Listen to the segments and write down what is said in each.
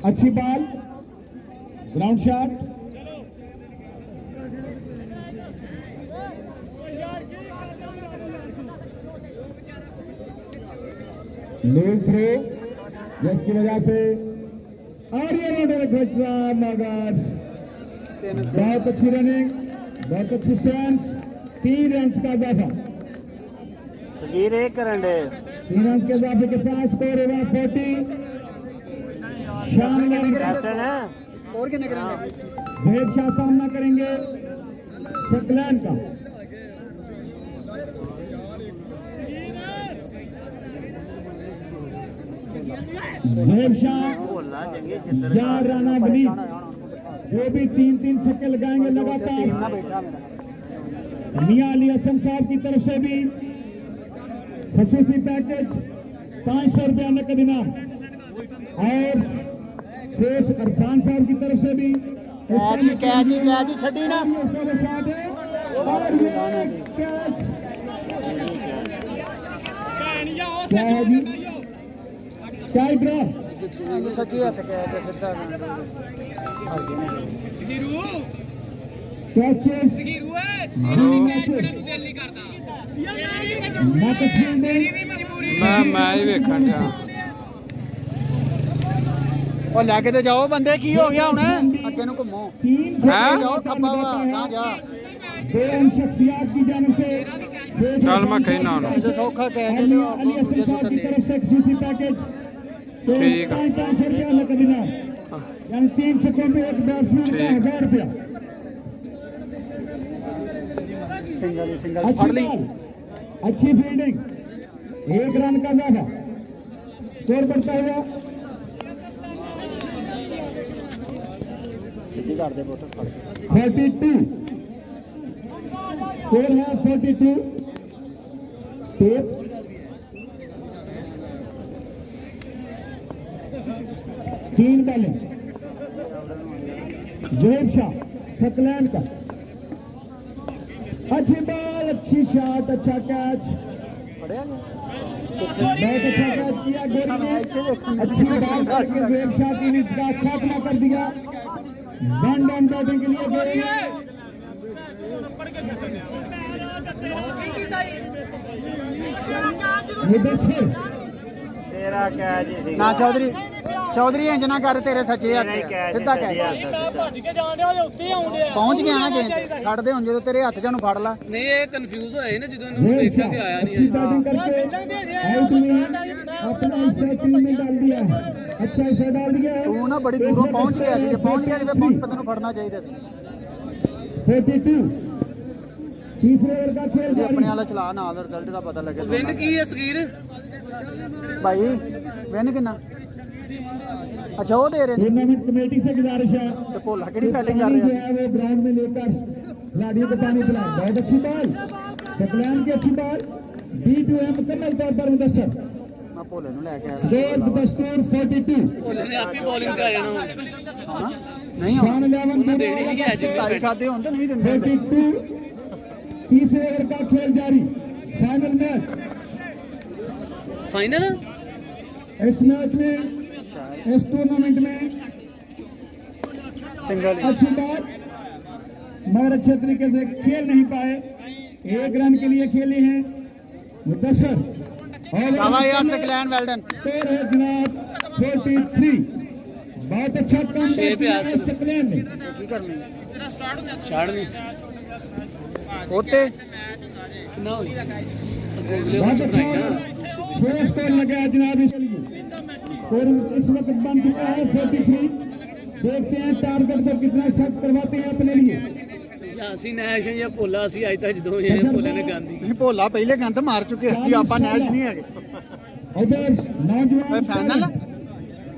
अच्छी ball, ground shot, loose throw, जिसकी वजह से और ये मगर बहुत अच्छी रनिंग, बहुत अच्छी सेंस, 3 रन का इजाफा। सगीर एक करंट 3 रन के इजाफे के साथ स्कोर हुआ 40। कैप्टन है स्कोर कितने करेंगे? जहेब शाह सामना करेंगे सकलैन का। जहेब शाह या राणा गली जो भी 3-3 छक्के लगाएंगे लगातार। मियां अली हसन साहब की तरफ से भी खसूसी पैकेज 500 रुपया नकद इनाम और शेख अरफान साहब की तरफ से भी कैच छड़ी ना शॉट है और ये कैच क्या है जी, क्या ड्रॉ सच्ची हट के सीधा कैचेस मैं ही वेखण दिया और लैके ते जाओ बंदे की हो गया हुन अगे नु घुमो जाओ खब्बा वा ना जा बेअहम शख्सियत की जानिब से चल मैं कहना हूं जो सौखा कैच अली हसन साहब की तरफ से खसूसी पैकेज ठीक है 500 रुपया नकद इनाम, यानी 3 छक्कों पे एक बैट्समैन का 1000 रुपया। सिंगल अच्छी बॉल, अच्छी फील्डिंग, 1 रन का इजाफा, स्कोर बढ़ता हुआ सीधी कर दे बोतल फड़ के 42, स्कोर है 42। टेप 3 बॉलिंग, जहेब शाह सकलैन का। अच्छी बॉल, अच्छी शॉट, अच्छा कैच, बहुत अच्छा कैच किया गोरी ने। अच्छी बॉल करके जहेब शाह की इनिंग्स का खात्मा कर दिया। वन डाउन बैटिंग के लिए गोरी मुदस्सिर तेरा कैच ही ना चौधरी इंज ना कर तेरे सच्चे हथ सीधा कैच पहुंच गया ना गेंद छड़ दे हुन जो तेरे हथ च फड़ ला नहीं ये कंफ्यूज होए ना ਜਦੋਂ ਇਹਨੂੰ ਦੇਖਿਆ ਤੇ ਆਇਆ अच्छी बैटिंग करके आउट में अपना हिस्सा टीम में डाल दिया है, अच्छा हिस्सा डाल दिया है। तू ना बड़ी दूरों पहुंच गया ਸੀ ਜੇ ਪਹੁੰਚ ਗਿਆ ਤੇ ਪਹੁੰਚ ਪਤਾ ਨੂੰ ਫੜਨਾ ਚਾਹੀਦਾ ਸੀ 42, तीसरे ओवर का खेल ਤੇ जारी। ਆਪਣੇ ਵਾਲਾ ਚਲਾ ਨਾਲ ਰਿਜ਼ਲਟ ਦਾ ਪਤਾ ਲੱਗੇ ਵਿਨ ਕੀ ਹੈ ਸਗੀਰ ਭਾਈ ਵਿਨ ਕਿੰਨਾ अच्छा वो दे रहे हैं टूर्नामेंट कमेटी से गुजारिश है तो भोला केड़ी बैटिंग कर पानी जो रहे है वो ग्राउंड में लेकर खिलाड़ियों को पानी पिलाएं। बहुत अच्छी बॉल, सकलैन की अच्छी बॉल, B2M मुकम्मल तौर पर मुदस्सिर। मैं भोले नु लेके आया स्कोर बदस्तूर 42। ਭੋਲੇ ਨੇ ਆਪੀ ਬੋਲਿੰਗ ਤੇ ਆ ਜਾਣਾ ਹੁਣ हां नहीं शान 11 देनी नहीं है आज ताई खाते हों तो नहीं देंगे 42, तीसरे ओवर का खेल जारी। फाइनल मैच, फाइनल इस मैच में इस टूर्नामेंट में सिंगल अच्छी बात मगर अच्छे तरीके से खेल नहीं पाए। 1 रन के लिए खेले हैं मुदस्सिर बाबा यार सकलैन वेल डन स्कोर है जनाब 43। बहुत अच्छा काम किया है सकलैन ने। की करनी ਛਾੜ ਨਹੀਂ होते ਕਿੰਨਾ ਹੋ ਗਿਆ ਗੋਗਲੇ बहुत ਵਿੱਚ अच्छा ਬਣਾਈ ना 6 स्कोर लगा है जनाब इसके लिए। स्कोर इस वक्त बन चुका है 43। देखते हैं टारगेट को कितना सख्त करवाते हैं अपने लिए। ਜਾਂ ਅਸੀਂ ਨੈਸ਼ ਜਾਂ ਭੋਲਾ ਅਸੀਂ ਅੱਜ ਤੱਕ ਜਦੋਂ ਇਹ ਭੋਲੇ ਨੇ ਗਾਂਦੀ नहीं भोला पहले गंद मार चुके अच्छी आपा नैश नहीं है उधर नौजवान फाइनल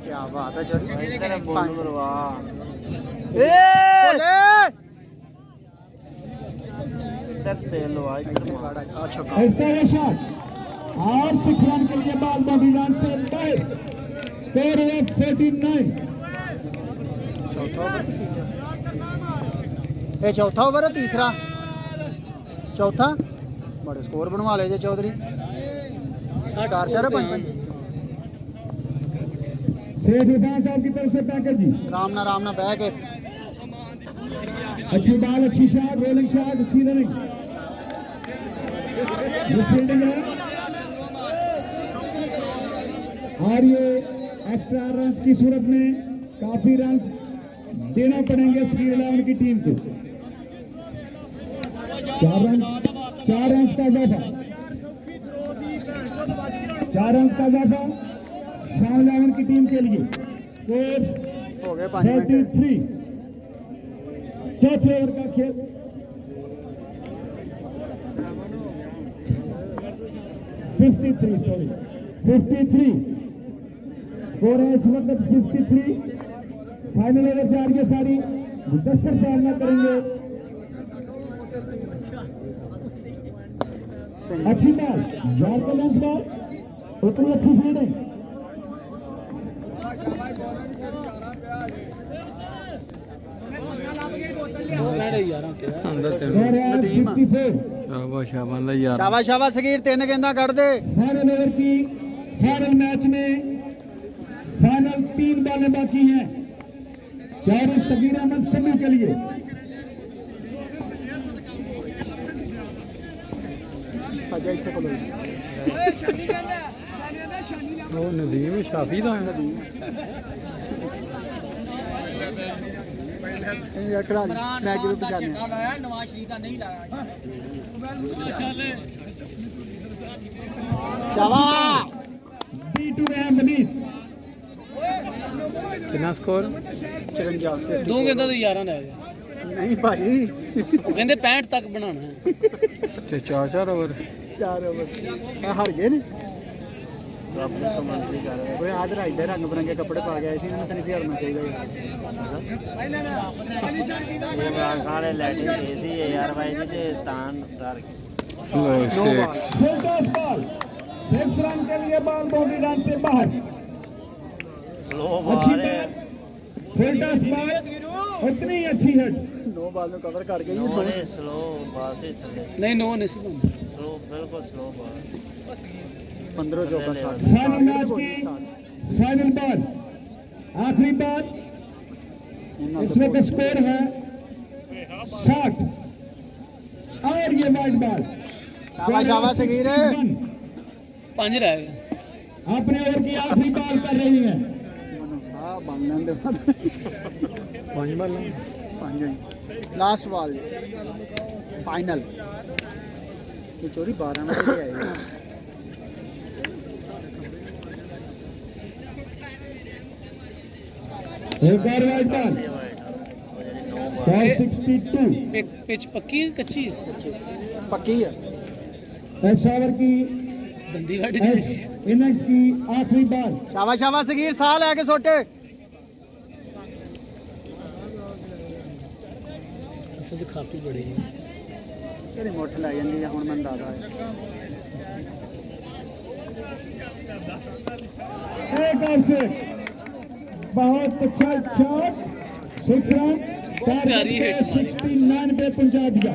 क्या बात है चल ਬੋਲ ਵਾਹ भोले ਇੱਧਰ ਤੇ ਲਵਾ ਇੱਧਰ ਮਾਰ अच्छा उठता है शॉट और 6 रन के लिए बॉल बाउंड्री लाइन से बाहर। स्कोर है 49। ये चौथा ओवर है तीसरा चौथा बड़े स्कोर बनवा ले जे चौधरी 4-4 5 सेठ इरफान साहब की तरफ से पैकेज जी। राम ना बह के अच्छी बॉल, अच्छी शॉट, रोलिंग शॉट, अच्छी रनिंग, फील्डिंग है। और ये एक्स्ट्रा रन की सूरत में काफी रन देना पड़ेंगे सगीर 11 की टीम को। 4 रन का इजाफा, 4 रन का इजाफा शाम 11 की टीम के लिए। स्कोर हो गए 5 मिनट। 33। चौथे ओवर का खेल। सॉरी 53 स्कोर है इस वक्त 53। फाइनल ओवर जा रही है सारी, मुदस्सर सामना करेंगे। अच्छी बॉल, यार का लेंथ बॉल, उतनी अच्छी फील्डिंग। अंदर तेरे स्कोर है 54। शाबाश ले यार शाबाश सगीर 3 गेंदा कर दे। फाइनल ओवर की फाइनल मैच में फाइनल 3 बॉलें बाकी हैं, चाहे सगीर अहमद समी के लिए। वो नदीम शाफी दा है मैं क्यों पछाने शाबाश। B2 है मनीष। कितना स्कोर 54। 2 गेंदा तो 11 रह गए। नहीं भाई ਉਹ ਕਹਿੰਦੇ 65 ਤੱਕ ਬਣਾਉਣਾ ਹੈ। ते 4 ओवर 4 ओवर हार गए ने। अपनी कमेंट्री कर रहे कोई आज राइडर रंग बिरंगे कपड़े पा गया इसी ने तो नहीं हटना चाहिए। ये इमरान खान ने लैटिंग की थी यार भाई ने ते तान उतार के लो 6 फुल बॉल 6 रन के लिए, बॉल बाउंड्री लाइन से बाहर। स्लो अच्छी बॉल है। बॉल, फुल बॉल, उतनी अच्छी हिट। 9 बॉल में कवर कर गई। नोने स्लो बॉल से चले, ਨਹੀਂ ਨੋ ਨਹੀਂ ਸੀ ਬਣਦਾ। स्लो बिल्कुल स्लो बॉल। 15 चौका 60। फाइनल मैच की फाइनल बॉल, आखिरी बॉल। इस वक्त स्कोर है 60 और ये वाइड बॉल। शाबाश सगीर 5 रह गए। अपने ओवर की आखिरी बॉल कर रही है। साहब बन लेंदे 5 बाल 5 लास्ट बॉल फाइनल। ये चोरी 12 में ले आए। एक और वाइड बॉल, स्कोर 62। पिच पक्की है कच्ची है? पक्की है। इस ओवर की दंदी वाटी इस इनिंग्स की आखिरी बॉल। शाबाश सगीर साह लैके सोटे। असल तो खापी बड़ी है। तेरी मुठ लै जाती है हुण मैनूं दादा है। एक और 6, बहुत अच्छा शॉट, 6 रन। प्यारी हिट। 69 पे पहुंचा दिया।